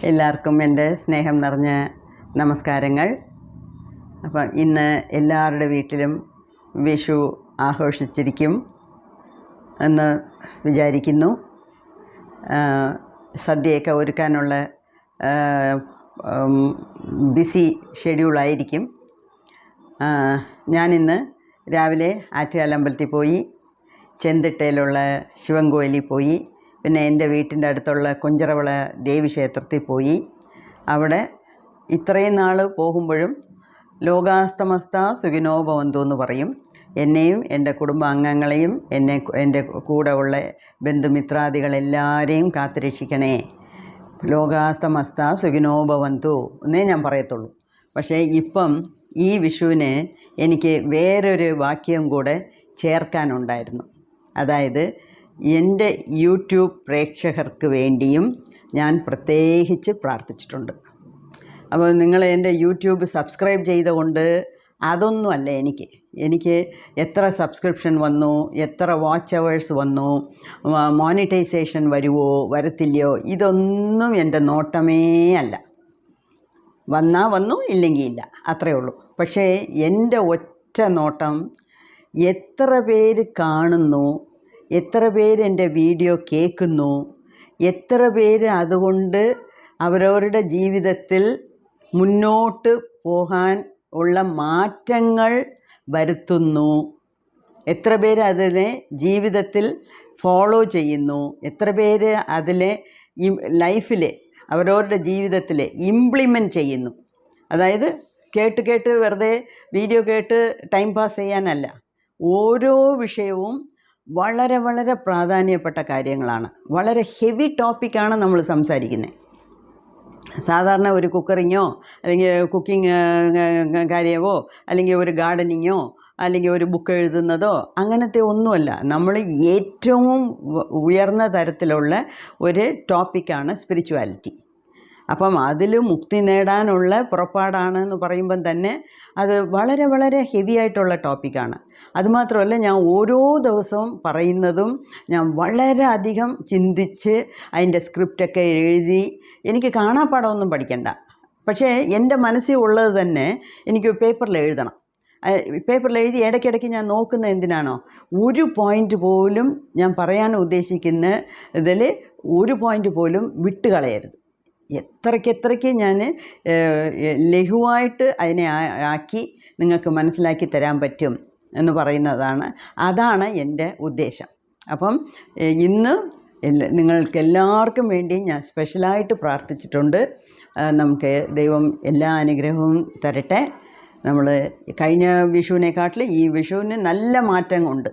എല്ലാവർക്കും എൻ്റെ സ്നേഹം നിറഞ്ഞ നമസ്കാരങ്ങൾ. അപ്പം ഇന്ന് എല്ലാവരുടെ വീട്ടിലും വിഷു ആഘോഷിച്ചിരിക്കും എന്ന് വിചാരിക്കുന്നു. സദ്യയൊക്കെ ഒരുക്കാനുള്ള ബിസി ഷെഡ്യൂളായിരിക്കും. ഞാനിന്ന് രാവിലെ ആറ്റുകാലമ്പലത്തിൽ പോയി, ചെന്തിട്ടയിലുള്ള ശിവൻ കോയിലിൽ പോയി, പിന്നെ എൻ്റെ വീട്ടിൻ്റെ അടുത്തുള്ള കുഞ്ചറവിള ദേവീക്ഷേത്രത്തിൽ പോയി. അവിടെ ഇത്രയും നാൾ പോകുമ്പോഴും ലോകാസ്തമസ്ത സുഖിനോ ഭവന്തു എന്ന് പറയും. എന്നെയും എൻ്റെ കുടുംബാംഗങ്ങളെയും എൻ്റെ കൂടെ ഉള്ള ബന്ധുമിത്രാദികളെല്ലാവരെയും കാത്തുരക്ഷിക്കണേ, ലോകാസ്തമസ്ത സുഖിനോ ഭവന്തു എന്നേ ഞാൻ പറയത്തുള്ളൂ. പക്ഷേ ഇപ്പം ഈ വിഷുവിന് എനിക്ക് വേറൊരു വാക്യം കൂടെ ചേർക്കാനുണ്ടായിരുന്നു. അതായത് എൻ്റെ യൂട്യൂബ് പ്രേക്ഷകർക്ക് വേണ്ടിയും ഞാൻ പ്രത്യേകിച്ച് പ്രാർത്ഥിച്ചിട്ടുണ്ട്. അപ്പോൾ നിങ്ങൾ എൻ്റെ യൂട്യൂബ് സബ്സ്ക്രൈബ് ചെയ്തുകൊണ്ട് അതൊന്നുമല്ല എനിക്ക് എത്ര സബ്സ്ക്രിപ്ഷൻ വന്നു, എത്ര വാച്ച് അവേഴ്സ് വന്നു, മോണിറ്റൈസേഷൻ വരുമോ വരത്തില്ലയോ, ഇതൊന്നും എൻ്റെ നോട്ടമേ അല്ല. വന്നാൽ വന്നു, ഇല്ലെങ്കിൽ ഇല്ല, അത്രയേ ഉള്ളൂ. പക്ഷേ എൻ്റെ ഒറ്റ നോട്ടം എത്ര പേര് കാണുന്നു, എത്ര പേര് എൻ്റെ വീഡിയോ കേൾക്കുന്നു, എത്ര പേര് അതുകൊണ്ട് അവരവരുടെ ജീവിതത്തിൽ മുന്നോട്ട് പോകാൻ ഉള്ള മാറ്റങ്ങൾ വരുത്തുന്നു, എത്ര പേര് അതിനെ ജീവിതത്തിൽ ഫോളോ ചെയ്യുന്നു, എത്ര പേര് അതിലെ ലൈഫിൽ അവരവരുടെ ജീവിതത്തിൽ ഇംപ്ലിമെൻറ്റ് ചെയ്യുന്നു. അതായത് കേട്ട് വെറുതെ വീഡിയോ കേട്ട് ടൈം പാസ് ചെയ്യാനല്ല, ഓരോ വിഷയവും വളരെ വളരെ പ്രാധാന്യപ്പെട്ട കാര്യങ്ങളാണ്. വളരെ ഹെവി ടോപ്പിക്കാണ് നമ്മൾ സംസാരിക്കുന്നത്. സാധാരണ ഒരു കുക്കറിങ്ങോ അല്ലെങ്കിൽ കുക്കിംഗ് കാര്യമോ അല്ലെങ്കിൽ ഒരു ഗാർഡനിങ്ങോ അല്ലെങ്കിൽ ഒരു ബുക്ക് എഴുതുന്നതോ അങ്ങനത്തെ ഒന്നുമല്ല. നമ്മൾ ഏറ്റവും ഉയർന്ന തരത്തിലുള്ള ഒരു ടോപ്പിക്കാണ് സ്പിരിച്വാലിറ്റി. അപ്പം അതിൽ മുക്തി നേടാനുള്ള പുറപ്പാടാണെന്ന് പറയുമ്പം തന്നെ അത് വളരെ വളരെ ഹെവി ആയിട്ടുള്ള ടോപ്പിക്കാണ്. അതുമാത്രമല്ല, ഞാൻ ഓരോ ദിവസവും പറയുന്നതും ഞാൻ വളരെ അധികം ചിന്തിച്ച് അതിൻ്റെ സ്ക്രിപ്റ്റൊക്കെ എഴുതി, എനിക്ക് കാണാപ്പാടമൊന്നും പഠിക്കണ്ട, പക്ഷേ എൻ്റെ മനസ്സിൽ ഉള്ളത് തന്നെ എനിക്ക് പേപ്പറിൽ എഴുതണം. പേപ്പറിൽ എഴുതി ഇടയ്ക്കിടയ്ക്ക് ഞാൻ നോക്കുന്ന എന്തിനാണോ, ഒരു പോയിൻ്റ് പോലും ഞാൻ പറയാൻ ഉദ്ദേശിക്കുന്ന ഇതിൽ ഒരു പോയിൻ്റ് പോലും വിട്ടുകളയരുത്. എത്രയ്ക്ക് ഞാൻ ലഘുവായിട്ട് അതിനെ ആക്കി നിങ്ങൾക്ക് മനസ്സിലാക്കി തരാൻ പറ്റും എന്ന് പറയുന്നതാണ്, അതാണ് എൻ്റെ ഉദ്ദേശം. അപ്പം ഇന്ന് നിങ്ങൾക്കെല്ലാവർക്കും വേണ്ടി ഞാൻ സ്പെഷ്യലായിട്ട് പ്രാർത്ഥിച്ചിട്ടുണ്ട്. നമുക്ക് ദൈവം എല്ലാ അനുഗ്രഹവും തരട്ടെ. നമ്മൾ കഴിഞ്ഞ വിഷുവിനെക്കാട്ടിൽ ഈ വിഷുവിന് നല്ല മാറ്റങ്ങളുണ്ട്,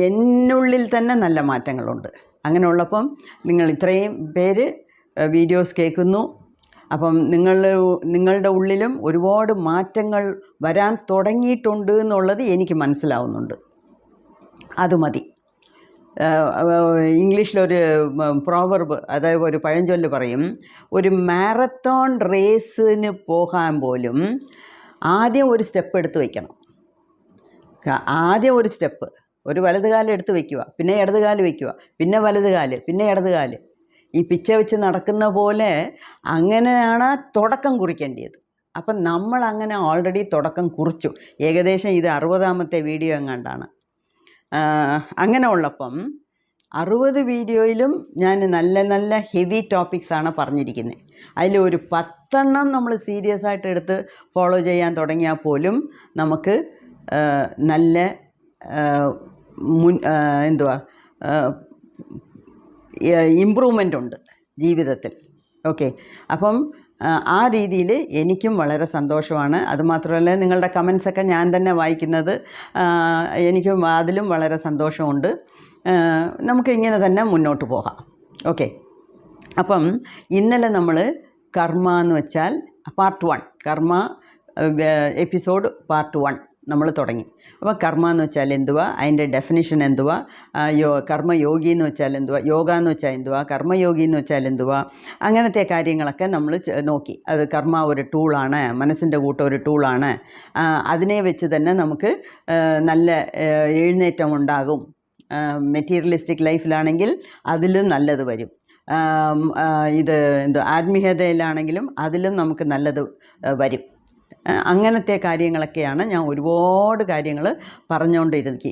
എന്നുള്ളിൽ തന്നെ നല്ല മാറ്റങ്ങളുണ്ട്. അങ്ങനെയുള്ളപ്പം നിങ്ങൾ ഇത്രയും പേര് വീഡിയോസ് കേൾക്കുന്നു. അപ്പം നിങ്ങളുടെ ഉള്ളിലും ഒരുപാട് മാറ്റങ്ങൾ വരാൻ തുടങ്ങിയിട്ടുണ്ട് എന്നുള്ളത് എനിക്ക് മനസ്സിലാവുന്നുണ്ട്. അത് മതി. ഇംഗ്ലീഷിലൊരു പ്രോവർബ്, അതായത് ഒരു പഴഞ്ചൊല്ല് പറയും, ഒരു മാരത്തോൺ റേസിന് പോകാൻ പോലും ആദ്യം ഒരു സ്റ്റെപ്പ് എടുത്ത് വയ്ക്കണം. ആദ്യം ഒരു സ്റ്റെപ്പ്, ഒരു വലതുകാലം എടുത്ത് വയ്ക്കുക, പിന്നെ ഇടതുകാല് വയ്ക്കുക, പിന്നെ വലതുകാല്, പിന്നെ ഇടതുകാല്. ഈ പിച്ച വെച്ച് നടക്കുന്ന പോലെ അങ്ങനെയാണ് തുടക്കം കുറിക്കേണ്ടത്. അപ്പം നമ്മൾ അങ്ങനെ ഓൾറെഡി തുടക്കം കുറിച്ചു. ഏകദേശം ഇത് 60ാമത്തെ വീഡിയോ എങ്ങാണ്ടാണ്. അങ്ങനെ ഉള്ളപ്പം 60 വീഡിയോയിലും ഞാൻ നല്ല നല്ല ഹെവി ടോപ്പിക്സാണ് പറഞ്ഞിരിക്കുന്നത്. അതിലൊരു 10 നമ്മൾ സീരിയസ് ആയിട്ട് എടുത്ത് ഫോളോ ചെയ്യാൻ തുടങ്ങിയാൽ പോലും നമുക്ക് നല്ല ഇമ്പ്രൂവ്മെൻ്റ് ഉണ്ട് ജീവിതത്തിൽ. ഓക്കെ, അപ്പം ആ രീതിയിൽ എനിക്കും വളരെ സന്തോഷമാണ്. അതുമാത്രമല്ല, നിങ്ങളുടെ കമൻസൊക്കെ ഞാൻ തന്നെ വായിക്കുന്നത്, എനിക്കും അതിലും വളരെ സന്തോഷമുണ്ട്. നമുക്ക് ഇങ്ങനെ തന്നെ മുന്നോട്ട് പോകാം. ഓക്കെ, അപ്പം ഇന്നലെ നമ്മൾ കർമ്മ എന്ന് വെച്ചാൽ പാർട്ട് 1, കർമ്മ എപ്പിസോഡ് പാർട്ട് 1 നമ്മൾ തുടങ്ങി. അപ്പോൾ കർമ്മ എന്ന് വെച്ചാൽ എന്തുവാ, അതിൻ്റെ ഡെഫിനിഷൻ എന്തുവാ, കർമ്മയോഗി എന്ന് വെച്ചാൽ എന്തുവാ, യോഗ എന്ന് വെച്ചാൽ എന്തുവാ, കർമ്മയോഗി എന്ന് വെച്ചാൽ എന്തുവാ, അങ്ങനത്തെ കാര്യങ്ങളൊക്കെ നമ്മൾ നോക്കി. അത് കർമ്മ ഒരു ടൂളാണ്, മനസ്സിൻ്റെ കൂട്ടം ഒരു ടൂളാണ്. അതിനെ വെച്ച് തന്നെ നമുക്ക് നല്ല എഴുന്നേറ്റം ഉണ്ടാകും. മെറ്റീരിയലിസ്റ്റിക് ലൈഫിലാണെങ്കിൽ അതിലും നല്ലത് വരും. ഇത് എന്തോ ആത്മീയതയിലാണെങ്കിലും അതിലും നമുക്ക് നല്ലത് വരും. അങ്ങനത്തെ കാര്യങ്ങളൊക്കെയാണ് ഞാൻ ഒരുപാട് കാര്യങ്ങൾ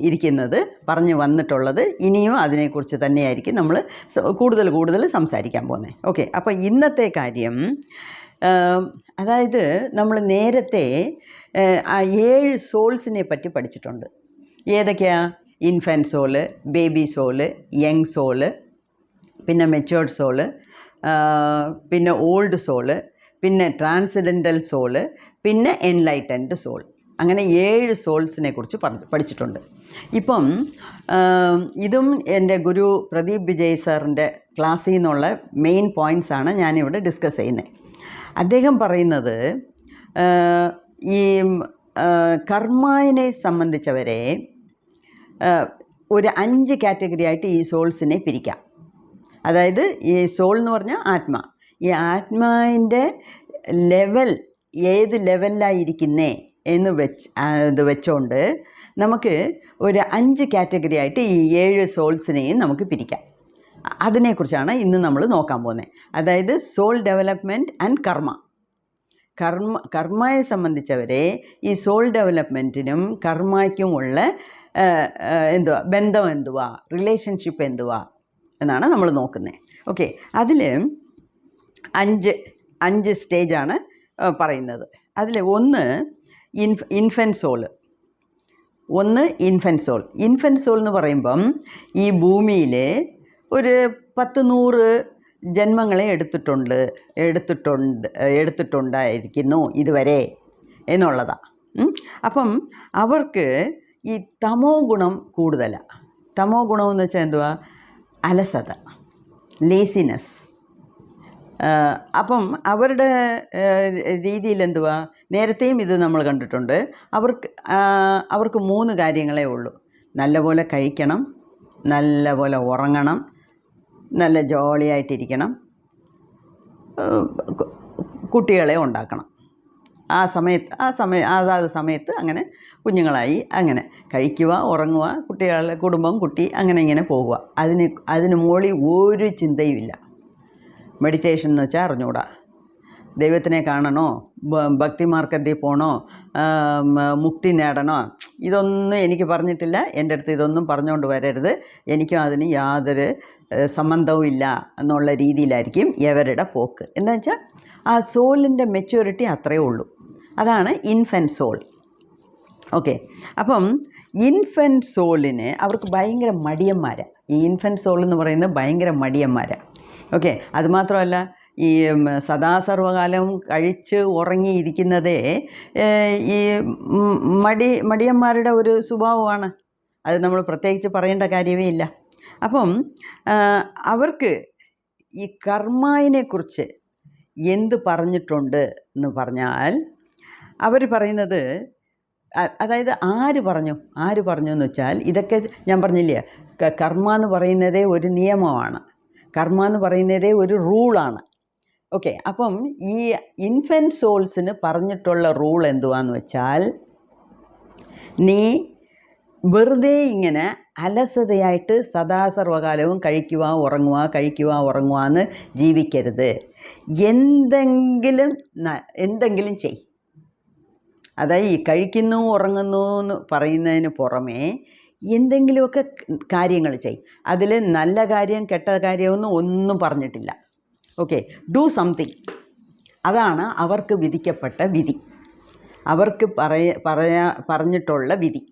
ഇരിക്കുന്നത്, പറഞ്ഞു വന്നിട്ടുള്ളത്. ഇനിയും അതിനെക്കുറിച്ച് തന്നെയായിരിക്കും നമ്മൾ കൂടുതൽ സംസാരിക്കാൻ പോകുന്നത്. ഓക്കെ, അപ്പോൾ ഇന്നത്തെ കാര്യം, അതായത് നമ്മൾ നേരത്തെ ആ 7 സോൾസിനെ പറ്റി പഠിച്ചിട്ടുണ്ട്. ഏതൊക്കെയാണ്? Infant soul, baby soul, young soul, പിന്നെ മെച്യൂർഡ് സോള്, പിന്നെ ഓൾഡ് സോള്, പിന്നെ ട്രാൻസെൻഡൻ്റൽ സോള്, പിന്നെ എൻലൈറ്റൻഡ് സോൾ. അങ്ങനെ 7 സോൾസിനെ കുറിച്ച് പഠിച്ചിട്ടുണ്ട്. ഇപ്പം ഇതും എൻ്റെ ഗുരു പ്രദീപ് വിജയ് സാറിൻ്റെ ക്ലാസ്സിൽ നിന്നുള്ള മെയിൻ പോയിൻറ്റ്സാണ് ഞാനിവിടെ ഡിസ്കസ് ചെയ്യുന്നത്. അദ്ദേഹം പറയുന്നത് ഈ കർമ്മയെ സംബന്ധിച്ചവരെ ഒരു 5 കാറ്റഗറി ആയിട്ട് ഈ സോൾസിനെ പിരിക്കാം. അതായത് ഈ സോൾ എന്ന് പറഞ്ഞാൽ ആത്മ. ഈ ആത്മാവിൻ്റെ ലെവൽ ഏത് ലെവലിലായിരിക്കുന്നേ എന്ന് വെച്ചുകൊണ്ട് നമുക്ക് ഒരു 5 കാറ്റഗറി ആയിട്ട് ഈ 7 സോൾസിനെയും നമുക്ക് പിരിക്കാം. അതിനെക്കുറിച്ചാണ് ഇന്ന് നമ്മൾ നോക്കാൻ പോകുന്നത്. അതായത് സോൾ ഡെവലപ്മെൻറ്റ് ആൻഡ് കർമ്മയെ സംബന്ധിച്ചവരെ ഈ സോൾ ഡെവലപ്മെൻറ്റിനും കർമ്മയ്ക്കുമുള്ള ബന്ധം എന്തുവാ, റിലേഷൻഷിപ്പ് എന്തുവാ എന്നാണ് നമ്മൾ നോക്കുന്നത്. ഓക്കെ, അതിൽ 5 സ്റ്റേജാണ് പറയുന്നത്. അതിൽ ഒന്ന് ഇൻഫൻറ്റ് സോള്. ഇൻഫൻറ്റ് സോൾ എന്ന് പറയുമ്പം ഈ ഭൂമിയിൽ ഒരു 10-100 ജന്മങ്ങളെ എടുത്തിട്ടുണ്ടായിരിക്കുന്നു ഇതുവരെ എന്നുള്ളതാണ്. അപ്പം അവർക്ക് ഈ തമോ ഗുണം കൂടുതലാണ്. തമോ ഗുണം എന്ന് വെച്ചാൽ എന്തുവാ? അലസത, ലേസിനെസ്. അപ്പം അവരുടെ രീതിയിൽ എന്തുവാ? നേരത്തെയും ഇത് നമ്മൾ കണ്ടിട്ടുണ്ട്. അവർക്ക് 3 കാര്യങ്ങളേ ഉള്ളൂ. നല്ലപോലെ കഴിക്കണം, നല്ലപോലെ ഉറങ്ങണം, നല്ല ജോളിയായിട്ടിരിക്കണം, കുട്ടികളെ ഉണ്ടാക്കണം. അതാത് സമയത്ത് അങ്ങനെ കുഞ്ഞുങ്ങളായി അങ്ങനെ കഴിക്കുക, ഉറങ്ങുക, കുടുംബം, കുട്ടി, അങ്ങനെ ഇങ്ങനെ പോവുക. അതിന് മുകളിൽ ഒരു ചിന്തയുമില്ല. മെഡിറ്റേഷൻ എന്ന് വെച്ചാൽ അറിഞ്ഞുകൂടാ. ദൈവത്തിനെ കാണണോ, ഭക്തിമാർഗത്തിൽ പോകണോ, മുക്തി നേടണോ, ഇതൊന്നും എനിക്ക് പറഞ്ഞിട്ടില്ല. എൻ്റെ അടുത്ത് ഇതൊന്നും പറഞ്ഞുകൊണ്ട് വരരുത്, എനിക്കും അതിന് യാതൊരു സംബന്ധവും ഇല്ല എന്നുള്ള രീതിയിലായിരിക്കും ഇവരുടെ പോക്ക്. എന്താ വെച്ചാൽ ആ സോളിൻ്റെ മെച്യൂരിറ്റി അത്രയേ ഉള്ളൂ. അതാണ് ഇൻഫൻറ്റ് സോൾ. ഓക്കെ, അപ്പം ഇൻഫൻറ്റ് സോളിന് അവർക്ക് ഭയങ്കര മടിയന്മാരാണ്. ഈ ഇൻഫൻറ്റ് സോൾ എന്ന് പറയുന്നത് ഭയങ്കര മടിയന്മാരാണ്. ഓക്കെ, അതുമാത്രമല്ല ഈ സദാസർവകാലം കഴിച്ച് ഉറങ്ങിയിരിക്കുന്നതേ ഈ മടിയന്മാരുടെ ഒരു സ്വഭാവമാണ്. അത് നമ്മൾ പ്രത്യേകിച്ച് പറയേണ്ട കാര്യമേ ഇല്ല. അപ്പം അവർക്ക് ഈ കർമ്മയെക്കുറിച്ച് എന്ത് പറഞ്ഞിട്ടുണ്ട് എന്ന് പറഞ്ഞാൽ, അവർ പറയുന്നത്, അതായത് ആര് പറഞ്ഞു എന്ന് വെച്ചാൽ, ഇതൊക്കെ ഞാൻ പറഞ്ഞില്ലേ, കർമ്മ എന്ന് പറയുന്നതേ ഒരു നിയമമാണ്, കർമ്മ എന്ന് പറയുന്നതേ ഒരു റൂളാണ്. ഓക്കെ, അപ്പം ഈ ഇൻഫൻറ്റ് സോൾസിന് പറഞ്ഞിട്ടുള്ള റൂൾ എന്തുവാന്ന് വെച്ചാൽ, നീ വെറുതെ ഇങ്ങനെ അലസതയായിട്ട് സദാസർവകാലവും കഴിക്കുക ഉറങ്ങുക എന്ന് ജീവിക്കരുത്. എന്തെങ്കിലും ചെയ്. അതായത് ഈ കഴിക്കുന്നു ഉറങ്ങുന്നു എന്ന് പറയുന്നതിന് പുറമേ എന്തെങ്കിലുമൊക്കെ കാര്യങ്ങൾ ചെയ്. അതിൽ നല്ല കാര്യം കെട്ട കാര്യമൊന്നും പറഞ്ഞിട്ടില്ല. Okay, do something. അതാണ് അവർക്ക് വിധിക്കപ്പെട്ട വിധി, അവർക്ക് പറഞ്ഞിട്ടുള്ള വിധി.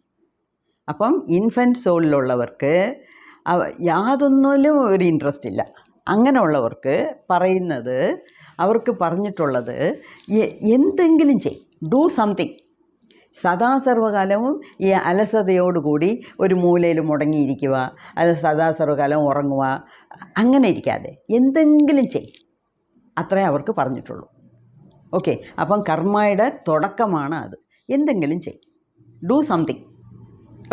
അപ്പം ഇൻഫൻറ്റ് സോളിലുള്ളവർക്ക് യാതൊന്നിലും ഒരു ഇൻട്രസ്റ്റ് ഇല്ല. അങ്ങനെയുള്ളവർക്ക് പറയുന്നത്, അവർക്ക് പറഞ്ഞിട്ടുള്ളത് എന്തെങ്കിലും ചെയ്, ഡു സംതിങ്. സദാസർവകാലവും ഈ അലസതയോടുകൂടി ഒരു മൂലയിൽ മുടങ്ങിയിരിക്കുക, അത് സദാസർവകാലം ഉറങ്ങുക, അങ്ങനെ ഇരിക്കാതെ എന്തെങ്കിലും ചെയ്, അത്രേ അവർക്ക് പറഞ്ഞിട്ടുള്ളൂ. ഓക്കെ, അപ്പം കർമ്മയുടെ തുടക്കമാണ് അത്. എന്തെങ്കിലും ചെയ്, ഡു സംതിങ്.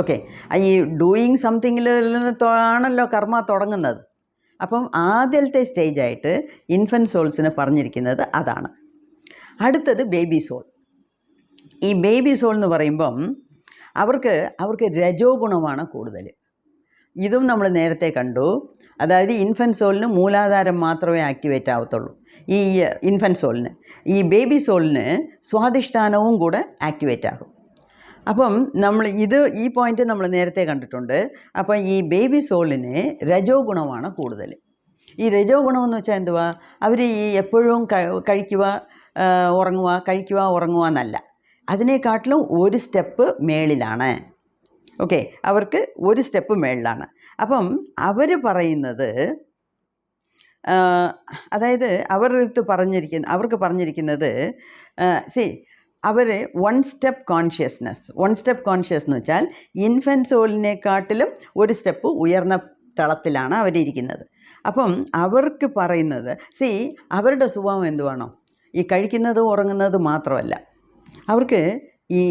ഓക്കെ, ഈ ഡൂയിങ് സംതിങ്ങിൽ ആണല്ലോ കർമ്മ തുടങ്ങുന്നത്. അപ്പം ആദ്യത്തെ സ്റ്റേജായിട്ട് ഇൻഫൻറ്റ് സോൾസിന് പറഞ്ഞിരിക്കുന്നത് അതാണ്. അടുത്തത് ബേബി സോൾ. ഈ ബേബി സോൾ എന്ന് പറയുമ്പം അവർക്ക് രജോ ഗുണമാണ് കൂടുതൽ. ഇതും നമ്മൾ നേരത്തെ കണ്ടു. അതായത് ഇൻഫൻറ്റ് സോളിന് മൂലാധാരം മാത്രമേ ആക്ടിവേറ്റ് ആവത്തുള്ളൂ. ഈ ഇൻഫൻറ്റ് സോളിന്. ഈ ബേബി സോളിന് സ്വാധിഷ്ഠാനവും കൂടെ ആക്ടിവേറ്റ് ആകും. അപ്പം നമ്മൾ ഈ പോയിൻ്റ് നമ്മൾ നേരത്തെ കണ്ടിട്ടുണ്ട്. അപ്പം ഈ ബേബി സോളിന് രജോ ഗുണമാണ് കൂടുതൽ. ഈ രജോ ഗുണമെന്ന് വെച്ചാൽ എന്തുവാ? അവർ ഈ എപ്പോഴും കഴിക്കുക ഉറങ്ങുക, കഴിക്കുക ഉറങ്ങുക എന്നല്ല, അതിനെക്കാട്ടിലും ഒരു സ്റ്റെപ്പ് മേളിലാണ്. ഓക്കെ, അവർക്ക് ഒരു സ്റ്റെപ്പ് മേളിലാണ്. അപ്പം അവർ പറയുന്നത്, അതായത് അവർക്ക് പറഞ്ഞിരിക്കുന്നത് അവർ വൺ സ്റ്റെപ്പ് കോൺഷ്യസ്നെസ് എന്ന് വെച്ചാൽ ഇൻഫൻറ്റ് സോളിനെക്കാട്ടിലും ഒരു സ്റ്റെപ്പ് ഉയർന്ന തളത്തിലാണ് അവരിയ്ക്കുന്നത്. അപ്പം അവർക്ക് പറയുന്നത് അവരുടെ സ്വഭാവം എന്തുവാണോ, ഈ കഴിക്കുന്നത് ഉറങ്ങുന്നത് മാത്രമല്ല, അവർക്ക് ഈ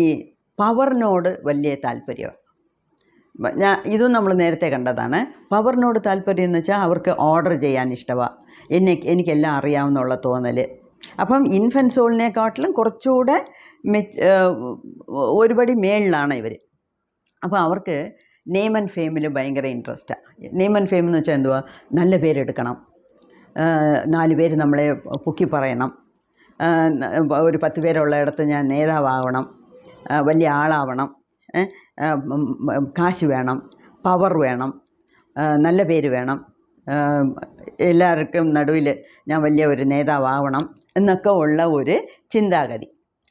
പവറിനോട് വലിയ താല്പര്യമാണ്. ഇതും നമ്മൾ നേരത്തെ കണ്ടതാണ്. പവറിനോട് താല്പര്യം എന്ന് വെച്ചാൽ അവർക്ക് ഓർഡർ ചെയ്യാൻ ഇഷ്ടമാണ്, എനിക്കെല്ലാം അറിയാമെന്നുള്ള തോന്നൽ. അപ്പം ഇൻഫൻറ്റ് സോളിനെക്കാട്ടിലും കുറച്ചുകൂടെ ഒരുപടി മേളിലാണ് ഇവർ. അപ്പോൾ അവർക്ക് നെയിം ആൻഡ് ഫെയിമിൽ ഭയങ്കര ഇൻട്രസ്റ്റാണ്. നെയിം ആൻഡ് ഫെയിം എന്ന് വെച്ചാൽ എന്തുവാ? നല്ല പേരെടുക്കണം, 4 പേര് നമ്മളെ പൊക്കി പറയണം, ഒരു 10 പേരുള്ളയിടത്ത് ഞാൻ നേതാവാകണം, വലിയ ആളാവണം, കാശ് വേണം, പവർ വേണം, നല്ല പേര് വേണം, എല്ലാവർക്കും നടുവിൽ ഞാൻ വലിയ ഒരു നേതാവാകണം എന്നൊക്കെ ഉള്ള ഒരു ചിന്താഗതി.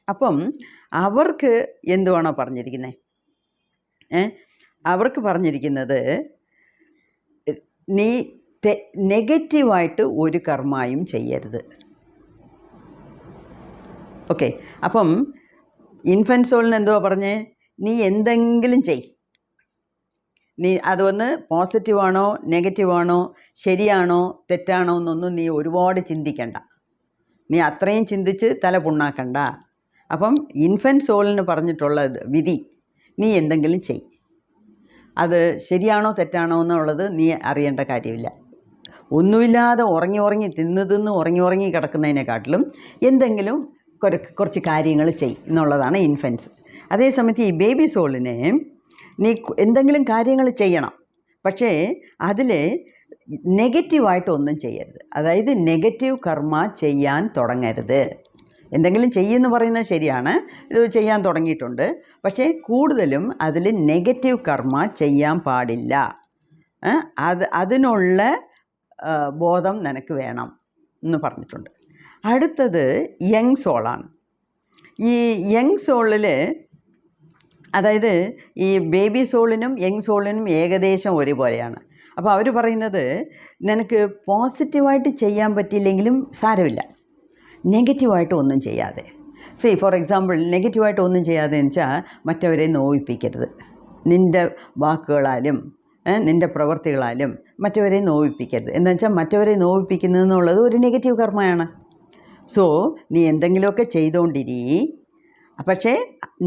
അപ്പം അവർക്ക് എന്തുവാണോ പറഞ്ഞിരിക്കുന്നത്? അവർക്ക് പറഞ്ഞിരിക്കുന്നത് നീ നെഗറ്റീവായിട്ട് ഒരു കർമ്മയും ചെയ്യരുത്. ഓക്കെ, അപ്പം ഇൻഫൻറ്റ് സോളിന് എന്തുവാ പറഞ്ഞേ? നീ എന്തെങ്കിലും ചെയ്, നീ അതൊന്ന് പോസിറ്റീവാണോ നെഗറ്റീവാണോ ശരിയാണോ തെറ്റാണോ എന്നൊന്നും നീ ഒരുപാട് ചിന്തിക്കണ്ട, നീ അത്രയും ചിന്തിച്ച് തല പുണ്ണാക്കണ്ട. അപ്പം ഇൻഫൻറ്റ് സോളിന് പറഞ്ഞിട്ടുള്ള വിധി, നീ എന്തെങ്കിലും ചെയ്. അത് ശരിയാണോ തെറ്റാണോ എന്നുള്ളത് നീ അറിയേണ്ട കാര്യമില്ല. ഒന്നുമില്ലാതെ ഉറങ്ങി തിന്ന് ഉറങ്ങി കിടക്കുന്നതിനെക്കാട്ടിലും എന്തെങ്കിലും കുറച്ച് കാര്യങ്ങൾ ചെയ് എന്നുള്ളതാണ് ഇൻഫൻസ്. അതേസമയത്ത് ഈ ബേബി സോളിന് നീ എന്തെങ്കിലും കാര്യങ്ങൾ ചെയ്യണം, പക്ഷേ അതിൽ നെഗറ്റീവായിട്ടൊന്നും ചെയ്യരുത്. അതായത് നെഗറ്റീവ് കർമ്മ ചെയ്യാൻ തുടങ്ങരുത്. എന്തെങ്കിലും ചെയ്യുമെന്ന് പറയുന്നത് ശരിയാണ്, ഇത് ചെയ്യാൻ തുടങ്ങിയിട്ടുണ്ട്, പക്ഷേ കൂടുതലും അതിൽ നെഗറ്റീവ് കർമ്മ ചെയ്യാൻ പാടില്ല. അതിനുള്ള ബോധം നിനക്ക് വേണം എന്ന് പറഞ്ഞിട്ടുണ്ട്. അടുത്തത് യങ് സോളാണ്. ഈ യങ് സോളിൽ, അതായത് ഈ ബേബി സോളിനും യങ് സോളിനും ഏകദേശം ഒരുപോലെയാണ്. അപ്പോൾ അവർ പറയുന്നത്, നിനക്ക് പോസിറ്റീവായിട്ട് ചെയ്യാൻ പറ്റിയില്ലെങ്കിലും സാരമില്ല, നെഗറ്റീവായിട്ട് ഒന്നും ചെയ്യാതെ. ഫോർ എക്സാമ്പിൾ, നെഗറ്റീവായിട്ട് ഒന്നും ചെയ്യാതെ എന്ന് വെച്ചാൽ മറ്റവരെ നോവിപ്പിക്കരുത്. നിൻ്റെ വാക്കുകളാലും നിൻ്റെ പ്രവൃത്തികളാലും മറ്റവരെ നോവിപ്പിക്കരുത്. എന്താ വെച്ചാൽ മറ്റവരെ നോവിപ്പിക്കുന്നതെന്നുള്ളത് ഒരു നെഗറ്റീവ് കർമ്മയാണ്. സോ നീ എന്തെങ്കിലുമൊക്കെ ചെയ്തുകൊണ്ടിരി, പക്ഷേ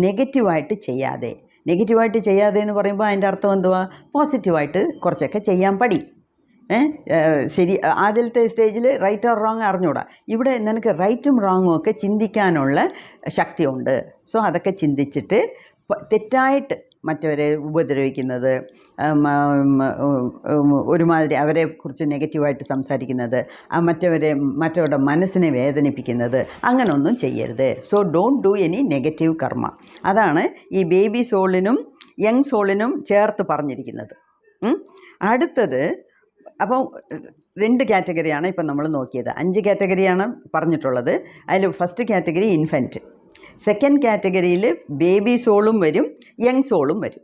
നെഗറ്റീവായിട്ട് ചെയ്യാതെ എന്ന് പറയുമ്പോൾ അതിൻ്റെ അർത്ഥം എന്തുവാ? പോസിറ്റീവായിട്ട് കുറച്ചൊക്കെ ചെയ്യാൻ പഠി. ശരി, ആദ്യത്തെ സ്റ്റേജിൽ റൈറ്റ് ഓർ റോങ് അറിഞ്ഞൂടാ. ഇവിടെ നിനക്ക് റൈറ്റും റോങ്ങും ഒക്കെ ചിന്തിക്കാനുള്ള ശക്തിയുണ്ട്. സോ അതൊക്കെ ചിന്തിച്ചിട്ട് തെറ്റായിട്ട് മറ്റവരെ ഉപദ്രവിക്കുന്നത്, ഒരുമാതിരി അവരെക്കുറിച്ച് നെഗറ്റീവായിട്ട് സംസാരിക്കുന്നത്, മറ്റവരുടെ മനസ്സിനെ വേദനിപ്പിക്കുന്നത്, അങ്ങനെയൊന്നും ചെയ്യരുത്. So don't do any negative കർമ്മ. അതാണ് ഈ ബേബി സോളിനും യങ് സോളിനും ചേർത്ത് പറഞ്ഞിരിക്കുന്നത്. അടുത്തത്, അപ്പോൾ 2 കാറ്റഗറിയാണ് ഇപ്പം നമ്മൾ നോക്കിയത്. 5 കാറ്റഗറിയാണ് പറഞ്ഞിട്ടുള്ളത്. അതിൽ ഫസ്റ്റ് കാറ്റഗറി ഇൻഫൻറ്റ്, സെക്കൻഡ് കാറ്റഗറിയിൽ ബേബി സോളും വരും, യങ് സോളും വരും.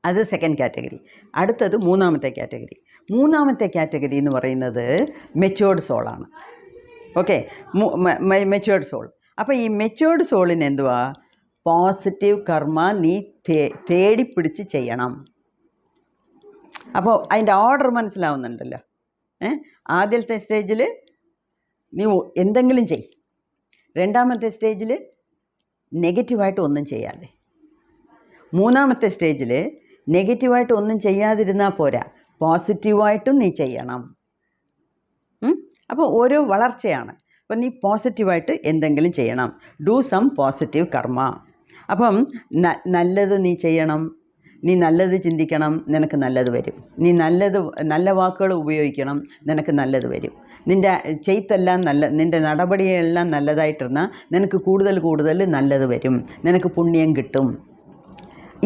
അത് സെക്കൻഡ് കാറ്റഗറി. അടുത്തത് മൂന്നാമത്തെ കാറ്റഗറി എന്ന് പറയുന്നത് മെച്യൂർഡ് സോളാണ്. Okay, matured soul. അപ്പോൾ ഈ മെച്യൂർഡ് സോളിന് എന്തുവാ? പോസിറ്റീവ് കർമ്മ നീ തേടിപ്പിടിച്ച് ചെയ്യണം. അപ്പോൾ അതിൻ്റെ ഓർഡർ മനസ്സിലാവുന്നുണ്ടല്ലോ. ആദ്യത്തെ സ്റ്റേജിൽ നീ എന്തെങ്കിലും ചെയ്, രണ്ടാമത്തെ സ്റ്റേജിൽ നെഗറ്റീവായിട്ട് ഒന്നും ചെയ്യാതെ, മൂന്നാമത്തെ സ്റ്റേജിൽ നെഗറ്റീവായിട്ട് ഒന്നും ചെയ്യാതിരുന്നാൽ പോരാ, പോസിറ്റീവായിട്ടും നീ ചെയ്യണം. അപ്പോൾ ഓരോ വളർച്ചയാണ്. അപ്പം നീ പോസിറ്റീവായിട്ട് എന്തെങ്കിലും ചെയ്യണം. ഡു സം പോസിറ്റീവ് കർമ്മ. അപ്പം നല്ലത് നീ ചെയ്യണം, നീ നല്ലത് ചിന്തിക്കണം, നിനക്ക് നല്ലത് വരും. നീ നല്ല വാക്കുകൾ ഉപയോഗിക്കണം, നിനക്ക് നല്ലത് വരും. നിൻ്റെ ചെയ്ത്തെല്ലാം നിൻ്റെ നടപടിയെല്ലാം നല്ലതായിട്ടിരുന്നാൽ നിനക്ക് കൂടുതൽ നല്ലത് വരും, നിനക്ക് പുണ്യം കിട്ടും.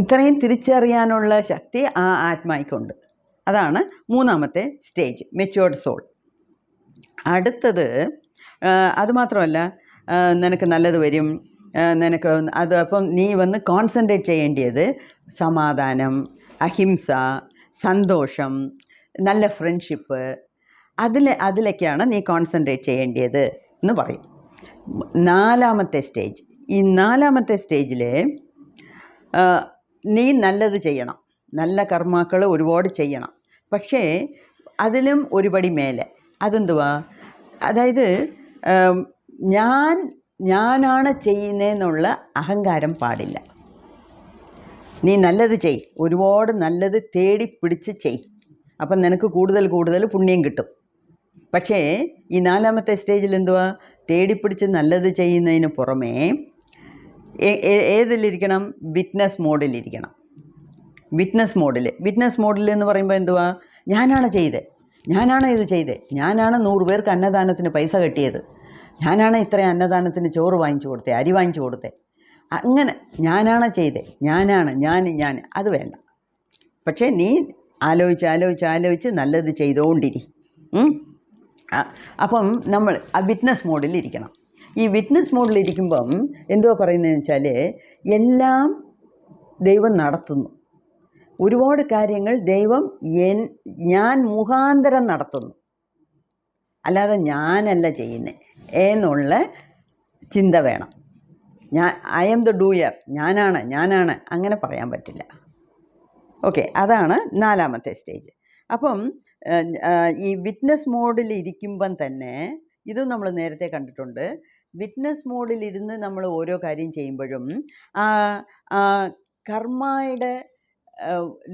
ഇത്രയും തിരിച്ചറിയാനുള്ള ശക്തി ആ ആത്മായ്ക്കുണ്ട്. അതാണ് മൂന്നാമത്തെ സ്റ്റേജ്, മെച്യൂർഡ് സോൾ. അടുത്തത് അതുമാത്രമല്ല, നിനക്ക് നല്ലത് വരും, നിനക്ക് അത് അപ്പം നീ വന്ന് കോൺസെൻട്രേറ്റ് ചെയ്യേണ്ടത് സമാധാനം, അഹിംസ, സന്തോഷം, നല്ല ഫ്രണ്ട്ഷിപ്പ്, അതിലൊക്കെയാണ് നീ കോൺസെൻട്രേറ്റ് ചെയ്യേണ്ടത് എന്ന് പറയും. നാലാമത്തെ സ്റ്റേജ്, ഈ നാലാമത്തെ സ്റ്റേജിൽ നീ നല്ലത് ചെയ്യണം, നല്ല കർമാക്കൾ ഒരുപാട് ചെയ്യണം. പക്ഷേ അതിലും ഒരുപടി മേലെ. അതെന്തുവാ? അതായത് ഞാനാണ് ചെയ്യുന്നതെന്നുള്ള അഹങ്കാരം പാടില്ല. നീ നല്ലത് ചെയ്, ഒരുപാട് നല്ലത് തേടി പിടിച്ച് ചെയ്, അപ്പം നിനക്ക് കൂടുതൽ പുണ്യം കിട്ടും. പക്ഷേ ഈ നാലാമത്തെ സ്റ്റേജിൽ എന്തുവാ? തേടിപ്പിടിച്ച് നല്ലത് ചെയ്യുന്നതിന് പുറമേ ഏതിലിരിക്കണം? വിറ്റ്നസ് മോഡിലിരിക്കണം. വിറ്റ്നസ് മോഡിൽ എന്ന് പറയുമ്പോൾ എന്തുവാ? ഞാനാണ് ചെയ്തത്, ഞാനാണ് ഇത് ചെയ്തത്, ഞാനാണ് 100 പേർക്ക് അന്നദാനത്തിന് പൈസ കെട്ടിയത്, ഞാനാണ് ഇത്രയും അന്നദാനത്തിന് ചോറ് വാങ്ങിച്ചു കൊടുത്തത്, അരി വാങ്ങിച്ചു കൊടുത്തത്, അങ്ങനെ ഞാനാണ് ചെയ്തത്, ഞാൻ അത് വേണ്ട. പക്ഷേ നീ ആലോചിച്ച് നല്ലത് ചെയ്തുകൊണ്ടിരി. അപ്പം നമ്മൾ ആ വിറ്റ്നസ് മോഡിലിരിക്കണം. ഈ വിറ്റ്നസ് മോഡിലിരിക്കുമ്പം എന്തുവാ പറയുന്നതെന്ന് വെച്ചാൽ, എല്ലാം ദൈവം നടത്തുന്നു, ഒരുപാട് കാര്യങ്ങൾ ദൈവം ഞാൻ മുഖാന്തരം നടത്തുന്നു, അല്ലാതെ ഞാനല്ല ചെയ്യുന്നത് എന്നുള്ള ചിന്ത വേണം. ഐ എം ദ ഡൂയർ, ഞാനാണ് അങ്ങനെ പറയാൻ പറ്റില്ല. ഓക്കെ, അതാണ് നാലാമത്തെ സ്റ്റേജ്. അപ്പം ഈ വിറ്റ്നസ് മോഡിൽ ഇരിക്കുമ്പം തന്നെ ഇത് നമ്മൾ നേരത്തെ കണ്ടിട്ടുണ്ട്. വിറ്റ്നസ് മോഡിലിരുന്ന് നമ്മൾ ഓരോ കാര്യം ചെയ്യുമ്പോഴും കർമ്മയുടെ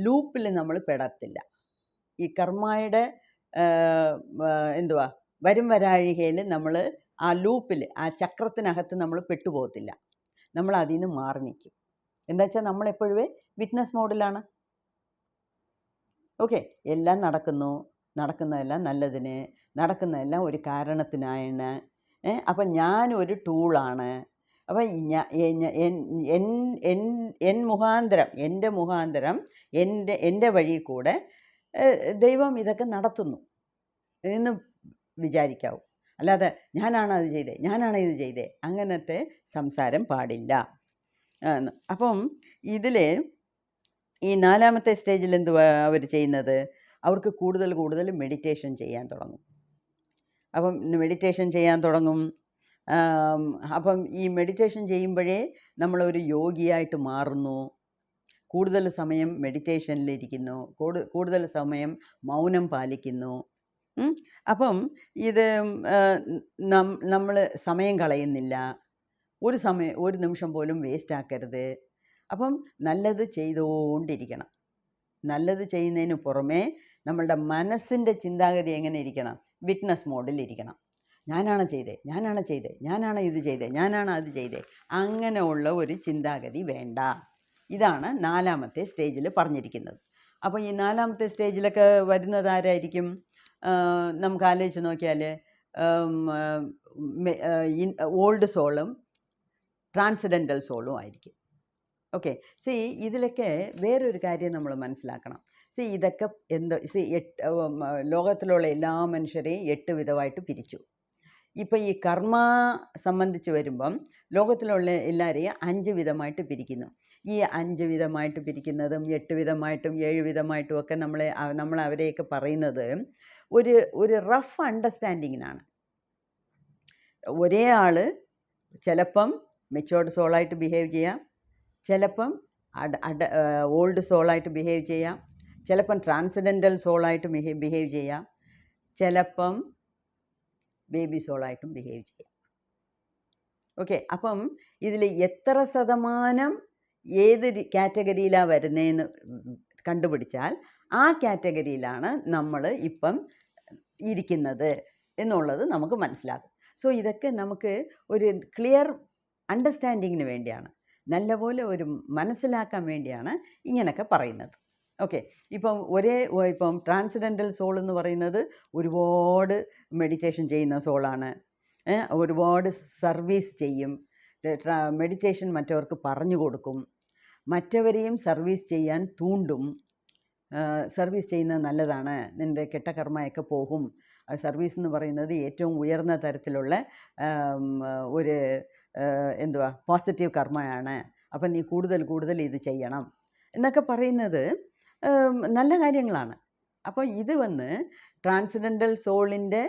ലൂപ്പിൽ നമ്മൾ പെടത്തില്ല. ഈ കർമ്മയുടെ വരും വരാഴികയിൽ നമ്മൾ ആ ലൂപ്പിൽ, ആ ചക്രത്തിനകത്ത് നമ്മൾ പെട്ടുപോകത്തില്ല. നമ്മൾ അതിൽ നിന്ന് മാറി നിൽക്കും. എന്താ വെച്ചാൽ നമ്മളെപ്പോഴും വിറ്റ്നസ് മോഡിലാണ്. ഓക്കെ, എല്ലാം നടക്കുന്നതെല്ലാം നല്ലതിന്, നടക്കുന്നതെല്ലാം ഒരു കാരണത്തിനാണ്. അപ്പം ഞാനൊരു ടൂളാണ്. അപ്പം എൻ്റെ മുഖാന്തരം എൻ്റെ വഴി കൂടെ ദൈവം ഇതൊക്കെ നടത്തുന്നു എന്ന് വിചാരിക്കാവൂ. അല്ലാതെ ഞാനാണ് അത് ചെയ്തത്, ഞാനാണ് ഇത് ചെയ്തത്, അങ്ങനത്തെ സംസാരം പാടില്ല. അപ്പം ഇതിൽ ഈ നാലാമത്തെ സ്റ്റേജിൽ എന്തുവാ അവർ ചെയ്യുന്നത്? അവർക്ക് കൂടുതൽ മെഡിറ്റേഷൻ ചെയ്യാൻ തുടങ്ങും. അപ്പം മെഡിറ്റേഷൻ ചെയ്യാൻ തുടങ്ങും. അപ്പം ഈ മെഡിറ്റേഷൻ ചെയ്യുമ്പോഴേ നമ്മളൊരു യോഗിയായിട്ട് മാറുന്നു. കൂടുതൽ സമയം മെഡിറ്റേഷനിലിരിക്കുന്നു, കൂടുതൽ സമയം മൗനം പാലിക്കുന്നു. അപ്പം ഇത് നമ്മൾ സമയം കളയുന്നില്ല, ഒരു നിമിഷം പോലും വേസ്റ്റ് ആക്കരുത്. അപ്പം നല്ലത് ചെയ്തുകൊണ്ടിരിക്കണം. നല്ലത് ചെയ്യുന്നതിന് പുറമേ നമ്മളുടെ മനസ്സിൻ്റെ ചിന്താഗതി എങ്ങനെ ഇരിക്കണം? വിറ്റ്നസ് മോഡിലിരിക്കണം. ഞാനാണ് ചെയ്തത്, ഞാനാണ് ഇത് ചെയ്തത്, ഞാനാണ് അത് ചെയ്തത്, അങ്ങനെയുള്ള ഒരു ചിന്താഗതി വേണ്ട. ഇതാണ് നാലാമത്തെ സ്റ്റേജിൽ പറഞ്ഞിരിക്കുന്നത്. അപ്പോൾ ഈ നാലാമത്തെ സ്റ്റേജിലൊക്കെ വരുന്നത് ആരായിരിക്കും? നമുക്ക് ആലോചിച്ച് നോക്കിയാൽ ഓൾഡ് സോളും ട്രാൻസിഡൻ്റൽ സോളും ആയിരിക്കും. ഓക്കെ, ഇതിലൊക്കെ വേറൊരു കാര്യം നമ്മൾ മനസ്സിലാക്കണം. ഇതൊക്കെ ലോകത്തിലുള്ള എല്ലാ മനുഷ്യരെയും 8 വിധമായിട്ട് പിരിച്ചു. ഇപ്പം ഈ കർമ്മ സംബന്ധിച്ച് വരുമ്പം ലോകത്തിലുള്ള എല്ലാവരെയും 5 വിധമായിട്ട് പിരിക്കുന്നു. ഈ 5 വിധമായിട്ട് പിരിക്കുന്നതും 8 വിധമായിട്ടും 7 വിധമായിട്ടും ഒക്കെ നമ്മൾ അവരെയൊക്കെ പറയുന്നത് ഒരു റഫ് അണ്ടർസ്റ്റാൻഡിങ്ങിനാണ്. ഒരേ ആൾ ചിലപ്പം മെച്യൂർഡ് സോളായിട്ട് ബിഹേവ് ചെയ്യാം, ചിലപ്പം ഓൾഡ് സോളായിട്ട് ബിഹേവ് ചെയ്യാം, ചിലപ്പം ട്രാൻസിഡൻ്റൽ സോളായിട്ട് ബിഹേവ് ചെയ്യാം, ചിലപ്പം ബേബി സോളായിട്ടും ബിഹേവ് ചെയ്യാം. ഓക്കെ, അപ്പം ഇതിൽ എത്ര ശതമാനം ഏത് കാറ്റഗറിയിലാണ് വരുന്നതെന്ന് കണ്ടുപിടിച്ചാൽ ആ കാറ്റഗറിയിലാണ് നമ്മൾ ഇപ്പം ഇരിക്കുന്നത് എന്നുള്ളത് നമുക്ക് മനസ്സിലാകും. ഇതൊക്കെ നമുക്ക് ഒരു ക്ലിയർ അണ്ടർസ്റ്റാൻഡിങ്ങിന് വേണ്ടിയാണ്. നല്ലപോലെ ഒരു മനസ്സിലാക്കാൻ വേണ്ടിയാണ് ഇങ്ങനെയൊക്കെ പറയുന്നത്. ഓക്കെ. ഇപ്പം ട്രാൻസ്ഡെൻഡൽ സോൾ എന്ന് പറയുന്നത് ഒരുപാട് മെഡിറ്റേഷൻ ചെയ്യുന്ന സോളാണ്. ഒരുപാട് സർവീസ് ചെയ്യും. മെഡിറ്റേഷൻ മറ്റവർക്ക് പറഞ്ഞു കൊടുക്കും, മറ്റവരെയും സർവീസ് ചെയ്യാൻ തൂണ്ടും. സർവീസ് ചെയ്യുന്നത് നല്ലതാണ്, നിൻ്റെ കെട്ടകർമ്മയൊക്കെ പോകും. സർവീസ് എന്ന് പറയുന്നത് ഏറ്റവും ഉയർന്ന തരത്തിലുള്ള ഒരു പോസിറ്റീവ് കർമ്മയാണ്. അപ്പം നീ കൂടുതൽ കൂടുതൽ ഇത് ചെയ്യണം എന്നൊക്കെ പറയുന്നത് നല്ല കാര്യങ്ങളാണ്. അപ്പോൾ ഇത് ട്രാൻസ്ഡെൻഡൽ സോളിൻ്റെ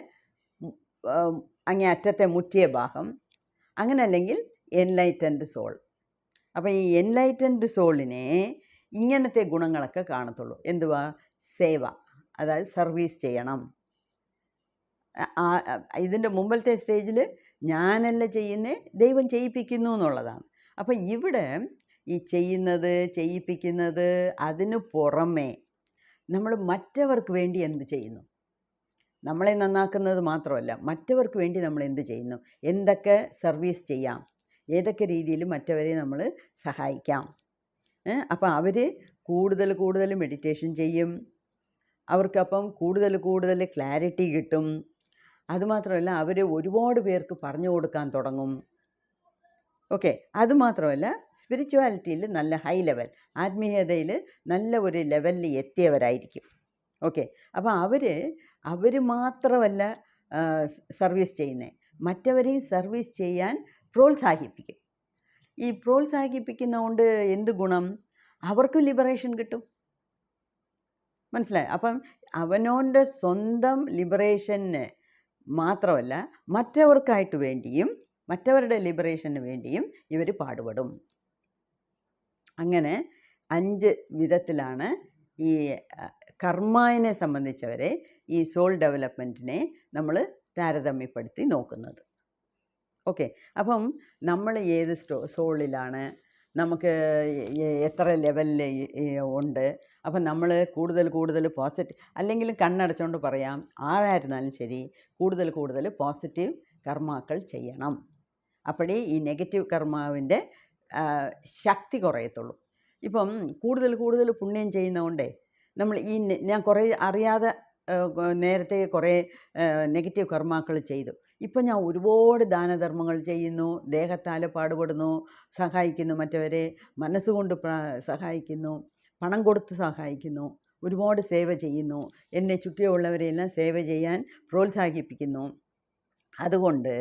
അങ്ങേ അറ്റത്തെ മുറ്റിയ ഭാഗം, അങ്ങനെ അല്ലെങ്കിൽ എൻലൈറ്റൻഡ് സോൾ. അപ്പോൾ ഈ എൻലൈറ്റൻഡ് സോളിനെ ഇങ്ങനത്തെ ഗുണങ്ങളൊക്കെ കാണത്തുള്ളൂ. സേവ, അതായത് സർവീസ് ചെയ്യണം. ഇതിൻ്റെ മുമ്പത്തെ സ്റ്റേജിൽ ഞാനല്ല ചെയ്യുന്നേ, ദൈവം ചെയ്യിപ്പിക്കുന്നു എന്നുള്ളതാണ്. അപ്പോൾ ഇവിടെ ഈ ചെയ്യിപ്പിക്കുന്നത് അതിന് പുറമേ നമ്മൾ മറ്റവർക്ക് വേണ്ടി എന്ത് ചെയ്യുന്നു, നമ്മളെ നന്നാക്കുന്നത് മാത്രമല്ല, മറ്റവർക്ക് വേണ്ടി നമ്മൾ എന്ത് ചെയ്യുന്നു, എന്തൊക്കെ സർവീസ് ചെയ്യാം, ഏതൊക്കെ രീതിയിൽ മറ്റവരെ നമ്മൾ സഹായിക്കാം. അപ്പോൾ അവർ കൂടുതൽ കൂടുതൽ മെഡിറ്റേഷൻ ചെയ്യും, അവർക്കപ്പം കൂടുതൽ ക്ലാരിറ്റി കിട്ടും. അതുമാത്രമല്ല, അവർ ഒരുപാട് പേർക്ക് പറഞ്ഞു കൊടുക്കാൻ തുടങ്ങും. ഓക്കെ. അതുമാത്രമല്ല, സ്പിരിച്വാലിറ്റിയിൽ നല്ല ഹൈ ലെവൽ, ആത്മീയതയിൽ നല്ല ഒരു ലെവലിൽ എത്തിയവരായിരിക്കും. ഓക്കെ. അപ്പോൾ അവർ മാത്രമല്ല സർവീസ് ചെയ്യുന്നത്, മറ്റവരെയും സർവീസ് ചെയ്യാൻ പ്രോത്സാഹിപ്പിക്കും. ഈ പ്രോത്സാഹിപ്പിക്കുന്നതുകൊണ്ട് എന്ത് ഗുണം? അവർക്ക് ലിബറേഷൻ കിട്ടും. മനസ്സിലായി? അപ്പം അവനോൻ്റെ സ്വന്തം ലിബറേഷന് മാത്രമല്ല, മറ്റവർക്കായിട്ട് വേണ്ടിയും മറ്റവരുടെ ലിബറേഷന് വേണ്ടിയും ഇവർ പാടുപെടും. അങ്ങനെ 5 വിധത്തിലാണ് ഈ കർമ്മയെ സംബന്ധിച്ചവരെ ഈ സോൾ ഡെവലപ്മെൻറ്റിനെ നമ്മൾ താരതമ്യപ്പെടുത്തി നോക്കുന്നത്. ഓക്കെ. അപ്പം നമ്മൾ ഏത് സോളിലാണ്, നമുക്ക് എത്ര ലെവലിൽ ഉണ്ട്, അപ്പം നമ്മൾ കൂടുതൽ പോസിറ്റീവ്, അല്ലെങ്കിൽ കണ്ണടച്ചുകൊണ്ട് പറയാം, ആരായിരുന്നാലും ശരി, കൂടുതൽ പോസിറ്റീവ് കർമാക്കൾ ചെയ്യണം. അപ്പോഴേ ഈ നെഗറ്റീവ് കർമാവിൻ്റെ ശക്തി കുറയത്തുള്ളൂ. ഇപ്പം കൂടുതൽ പുണ്യം ചെയ്യുന്നതുകൊണ്ടേ നമ്മൾ ഞാൻ കുറേ അറിയാതെ നേരത്തെ കുറേ നെഗറ്റീവ് കർമാക്കൾ ചെയ്തു. ഇപ്പം ഞാൻ ഒരുപാട് ദാനധർമ്മങ്ങൾ ചെയ്യുന്നു, ദേഹത്താൽ പാടുപെടുന്നു, സഹായിക്കുന്നു, മറ്റവരെ മനസ്സുകൊണ്ട് സഹായിക്കുന്നു, പണം കൊടുത്ത് സഹായിക്കുന്നു, ഒരുപാട് സേവ ചെയ്യുന്നു, എന്നെ ചുറ്റിയുള്ളവരെയെല്ലാം സേവ ചെയ്യാൻ പ്രോത്സാഹിപ്പിക്കുന്നു. അതുകൊണ്ട്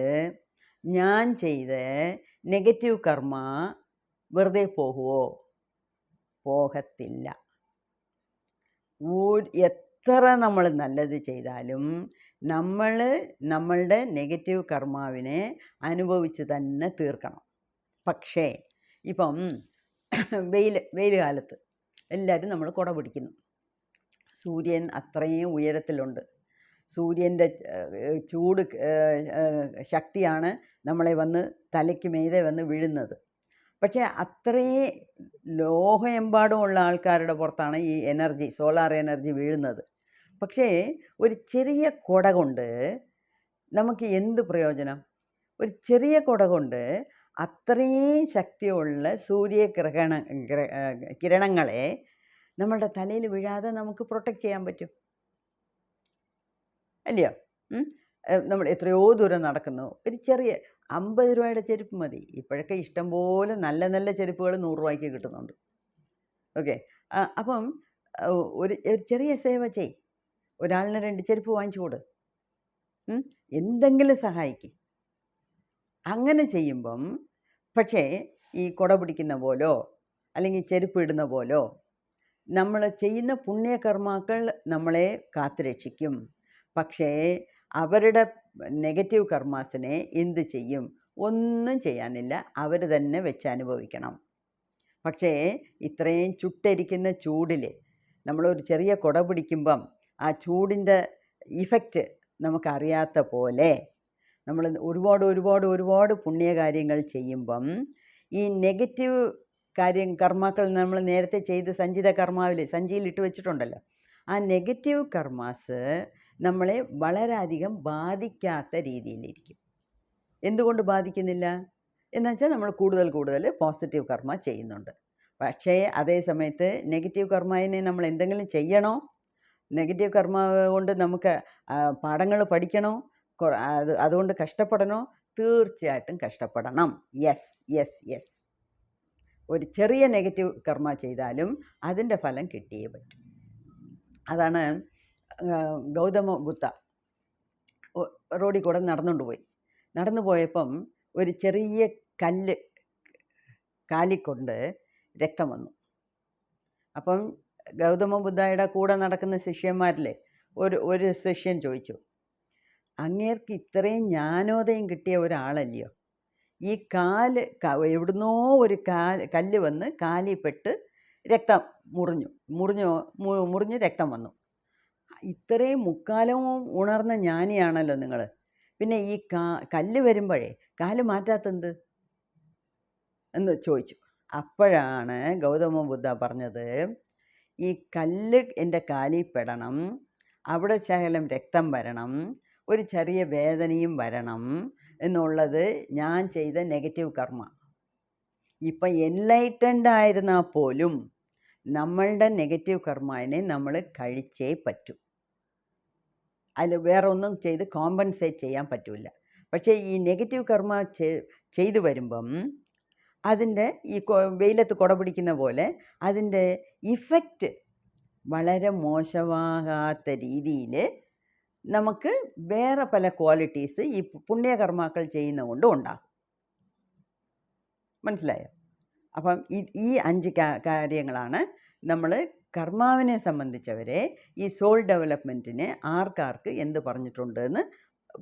ഞാൻ ചെയ്ത നെഗറ്റീവ് കർമ്മ വെറുതെ പോകുമോ? പോകത്തില്ല. എത്ര നമ്മൾ നല്ലത് ചെയ്താലും നമ്മളുടെ നെഗറ്റീവ് കർമാവിനെ അനുഭവിച്ച് തന്നെ തീർക്കണം. പക്ഷേ ഇപ്പം വെയിൽ കാലത്ത് എല്ലാവരും നമ്മൾ കുട പിടിക്കുന്നു. സൂര്യൻ അത്രയും ഉയരത്തിലുണ്ട്. സൂര്യൻ്റെ ചൂട് ശക്തിയാണ് നമ്മളെ തലയ്ക്ക് മീതെ വീഴുന്നത്. പക്ഷേ അത്രയും ലോകമെമ്പാടുമുള്ള ആൾക്കാരുടെ പുറത്താണ് ഈ എനർജി, സോളാർ എനർജി വീഴുന്നത്. പക്ഷേ ഒരു ചെറിയ കുട കൊണ്ട് നമുക്ക് എന്ത് പ്രയോജനം? ഒരു ചെറിയ കുട കൊണ്ട് അത്രയും ശക്തിയുള്ള കിരണങ്ങളെ നമ്മളുടെ തലയിൽ വീഴാതെ നമുക്ക് പ്രൊട്ടക്റ്റ് ചെയ്യാൻ പറ്റും, അല്ലയോ? നമ്മൾ എത്രയോ ദൂരം നടക്കുന്നു, ഒരു ചെറിയ 50 രൂപയുടെ ചെരുപ്പ് മതി. ഇപ്പോഴൊക്കെ ഇഷ്ടംപോലെ നല്ല ചെരുപ്പുകൾ 100 രൂപയ്ക്ക് കിട്ടുന്നുണ്ട്. ഓക്കെ. അപ്പം ഒരു ചെറിയ സേവ ചെയ്, ഒരാളിന് 2 ചെരുപ്പ് വാങ്ങിച്ചു കൊടു, എന്തെങ്കിലും സഹായിക്കും. അങ്ങനെ ചെയ്യുമ്പം പക്ഷേ ഈ കുട പിടിക്കുന്ന പോലോ അല്ലെങ്കിൽ ചെരുപ്പ് ഇടുന്ന പോലോ നമ്മൾ ചെയ്യുന്ന പുണ്യകർമാക്കൾ നമ്മളെ കാത്തുരക്ഷിക്കും. പക്ഷേ അവരുടെ നെഗറ്റീവ് കർമാസിനെ എന്ത് ചെയ്യും? ഒന്നും ചെയ്യാനില്ല, അവർ തന്നെ വെച്ച് അനുഭവിക്കണം. പക്ഷേ ഇത്രയും ചുട്ടരിക്കുന്ന ചൂടിൽ നമ്മളൊരു ചെറിയ കുട പിടിക്കുമ്പം ആ ചൂടിൻ്റെ ഇഫക്റ്റ് നമുക്കറിയാത്ത പോലെ നമ്മൾ ഒരുപാട് പുണ്യകാര്യങ്ങൾ ചെയ്യുമ്പം ഈ നെഗറ്റീവ് കർമാക്കൾ നമ്മൾ നേരത്തെ ചെയ്ത് സഞ്ചിത കർമാവിൽ സഞ്ചിയിൽ ഇട്ട് വെച്ചിട്ടുണ്ടല്ലോ, ആ നെഗറ്റീവ് കർമാസ് നമ്മളെ വളരെയധികം ബാധിക്കാത്ത രീതിയിലിരിക്കും. എന്തുകൊണ്ട് ബാധിക്കുന്നില്ല? എന്നുവെച്ചാൽ നമ്മൾ കൂടുതൽ കൂടുതൽ പോസിറ്റീവ് കർമ്മ ചെയ്യുന്നുണ്ട്. പക്ഷേ അതേ സമയത്ത് നെഗറ്റീവ് കർമ്മയെ നമ്മൾ എന്തെങ്കിലും ചെയ്യണോ, നെഗറ്റീവ് കർമ്മ കൊണ്ട് നമുക്ക് പാഠങ്ങൾ പഠിക്കണോ, അതുകൊണ്ട് കഷ്ടപ്പെടണോ? തീർച്ചയായിട്ടും കഷ്ടപ്പെടണം. Yes yes yes. ഒരു ചെറിയ നെഗറ്റീവ് കർമ്മ ചെയ്താലും അതിൻ്റെ ഫലം കിട്ടിയേ പറ്റും. അതാണ് ഗൗതമ ബുദ്ധ റോഡിൽ കൂടെ നടന്നു പോയപ്പം ഒരു ചെറിയ കല്ല് കാലിക്കൊണ്ട് രക്തം വന്നു. അപ്പം ഗൗതമ ബുദ്ധയുടെ കൂടെ നടക്കുന്ന ശിഷ്യന്മാരിലെ ഒരു ശിഷ്യൻ ചോദിച്ചു, അങ്ങേർക്ക് ഇത്രയും ജ്ഞാനോദയം കിട്ടിയ ഒരാളല്ലയോ, ഈ എവിടുന്നോ ഒരു കല്ല് വന്ന് കാലിൽപ്പെട്ട് രക്തം മുറിഞ്ഞ് രക്തം വന്നു. ഇത്രയും മുക്കാലവും ഉണർന്ന ജ്ഞാനിയാണല്ലോ നിങ്ങൾ, പിന്നെ ഈ കല്ല് വരുമ്പോഴേ കാല് മാറ്റാത്തെന്ത് എന്ന് ചോദിച്ചു. അപ്പോഴാണ് ഗൗതമ ബുദ്ധ പറഞ്ഞത്, ഈ കല്ല് എൻ്റെ കാലിൽ പെടണം, അവിടെ ശകലം രക്തം വരണം, ഒരു ചെറിയ വേദനയും വരണം എന്നുള്ളത് ഞാൻ ചെയ്ത നെഗറ്റീവ് കർമ്മ. ഇപ്പം എൻലൈറ്റൻഡ് ആയിരുന്നാൽ പോലും നമ്മളുടെ നെഗറ്റീവ് കർമ്മനെ നമ്മൾ കഴിച്ചേ പറ്റൂ. അതിൽ വേറെ ഒന്നും ചെയ്ത് കോമ്പൻസേറ്റ് ചെയ്യാൻ പറ്റില്ല. പക്ഷേ ഈ നെഗറ്റീവ് കർമ്മ ചെയ്തു വരുമ്പം അതിൻ്റെ ഈ വെയിലത്ത് കുട പിടിക്കുന്ന പോലെ അതിൻ്റെ ഇഫക്റ്റ് വളരെ മോശമാകാത്ത രീതിയിൽ നമുക്ക് വേറെ പല ക്വാളിറ്റീസ് ഈ പുണ്യകർമാക്കൾ ചെയ്യുന്നതുകൊണ്ട് ഉണ്ടാകും. മനസ്സിലായോ? അപ്പം ഈ 5 കാര്യങ്ങളാണ് നമ്മൾ കർമാവിനെ സംബന്ധിച്ചവരെ ഈ സോൾ ഡെവലപ്മെൻറ്റിന് ആർക്കാർക്ക് എന്ത് പറഞ്ഞിട്ടുണ്ട് എന്ന്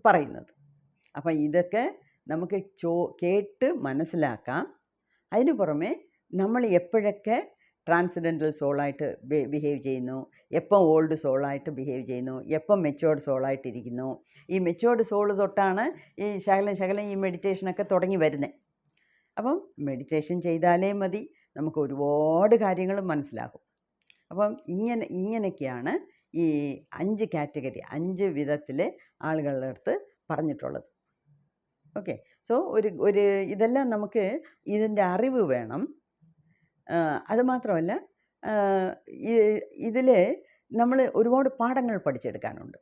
പറയുന്നത്. അപ്പം ഇതൊക്കെ നമുക്ക് കേട്ട് മനസ്സിലാക്കാം. അതിന് പുറമെ നമ്മൾ എപ്പോഴൊക്കെ ട്രാൻസെൻഡൻ്റൽ സോളായിട്ട് ബിഹേവ് ചെയ്യുന്നു, എപ്പം ഓൾഡ് സോളായിട്ട് ബിഹേവ് ചെയ്യുന്നു, എപ്പം മെച്യൂർഡ് സോളായിട്ടിരിക്കുന്നു. ഈ മെച്യൂർഡ് സോള് തൊട്ടാണ് ഈ ശകലം ഈ മെഡിറ്റേഷനൊക്കെ തുടങ്ങി വരുന്നത്. അപ്പം മെഡിറ്റേഷൻ ചെയ്താലേ മതി, നമുക്ക് ഒരുപാട് കാര്യങ്ങൾ മനസ്സിലാകും. അപ്പം ഇങ്ങനെയൊക്കെയാണ് ഈ 5 കാറ്റഗറി 5 വിധത്തിൽ ആളുകളുടെ അടുത്ത് പറഞ്ഞിട്ടുള്ളത്. ഓക്കെ. സോ ഒരു ഇതെല്ലാം നമുക്ക് ഇതിൻ്റെ അറിവ് വേണം. അതുമാത്രമല്ല ഇതിൽ നമ്മൾ ഒരുപാട് പാഠങ്ങൾ പഠിച്ചെടുക്കാനുണ്ട്.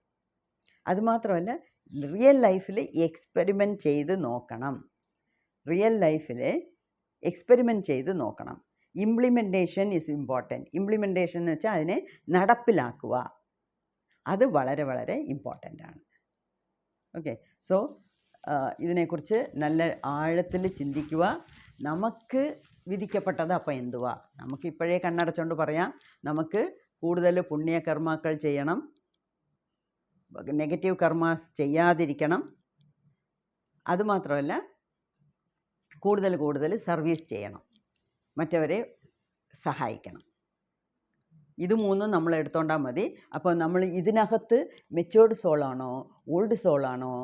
അതുമാത്രമല്ല റിയൽ ലൈഫിൽ എക്സ്പെരിമെൻറ്റ് ചെയ്ത് നോക്കണം. Implementation is important. ഇംപ്ലിമെൻറ്റേഷൻ എന്ന് വെച്ചാൽ അതിനെ നടപ്പിലാക്കുക, അത് വളരെ വളരെ ഇമ്പോർട്ടൻ്റ് ആണ്. ഓക്കെ. സോ ഇതിനെക്കുറിച്ച് നല്ല ആഴത്തിൽ ചിന്തിക്കുക. നമുക്ക് വിധിക്കപ്പെട്ടത് അപ്പം എന്തുവാ? നമുക്കിപ്പോഴേ കണ്ണടച്ചുകൊണ്ട് പറയാം, നമുക്ക് കൂടുതൽ പുണ്യകർമാക്കൾ ചെയ്യണം, നെഗറ്റീവ് കർമാസ് ചെയ്യാതിരിക്കണം. അതുമാത്രമല്ല കൂടുതൽ സർവീസ് ചെയ്യണം, മറ്റവരെ സഹായിക്കണം. ഇത് 3 നമ്മൾ എടുത്തോണ്ടാൽ മതി. അപ്പോൾ നമ്മൾ ഇതിനകത്ത് മെച്യൂർഡ് സോളാണോ ഓൾഡ് സോളാണോ,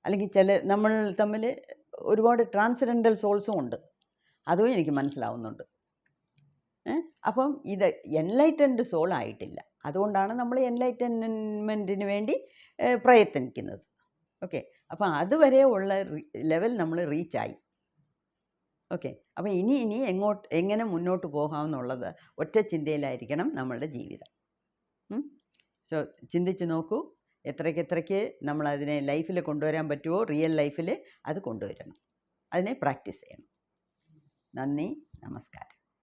അല്ലെങ്കിൽ നമ്മൾ തമ്മിൽ ഒരുപാട് ട്രാൻസെൻഡൻ്റൽ സോൾസും ഉണ്ട്, അതും എനിക്ക് മനസ്സിലാവുന്നുണ്ട്. അപ്പം ഇത് എൻലൈറ്റൻഡ് സോൾ ആയിട്ടില്ല, അതുകൊണ്ടാണ് നമ്മൾ എൻലൈറ്റൻമെൻറ്റിന് വേണ്ടി പ്രയത്നിക്കുന്നത്. ഓക്കെ. അപ്പം അതുവരെ ഉള്ള ലെവൽ നമ്മൾ റീച്ചായി. ഓക്കെ. അപ്പോൾ ഇനി എങ്ങനെ മുന്നോട്ട് പോകാമെന്നുള്ളത് ഒറ്റ ചിന്തയിലായിരിക്കണം നമ്മളുടെ ജീവിതം. സോ ചിന്തിച്ച് നോക്കൂ, എത്രയ്ക്ക് നമ്മളതിനെ ലൈഫിൽ കൊണ്ടുവരാൻ പറ്റുമോ, റിയൽ ലൈഫിൽ അത് കൊണ്ടുവരണം, അതിനെ പ്രാക്ടീസ് ചെയ്യണം. നന്ദി, നമസ്കാരം.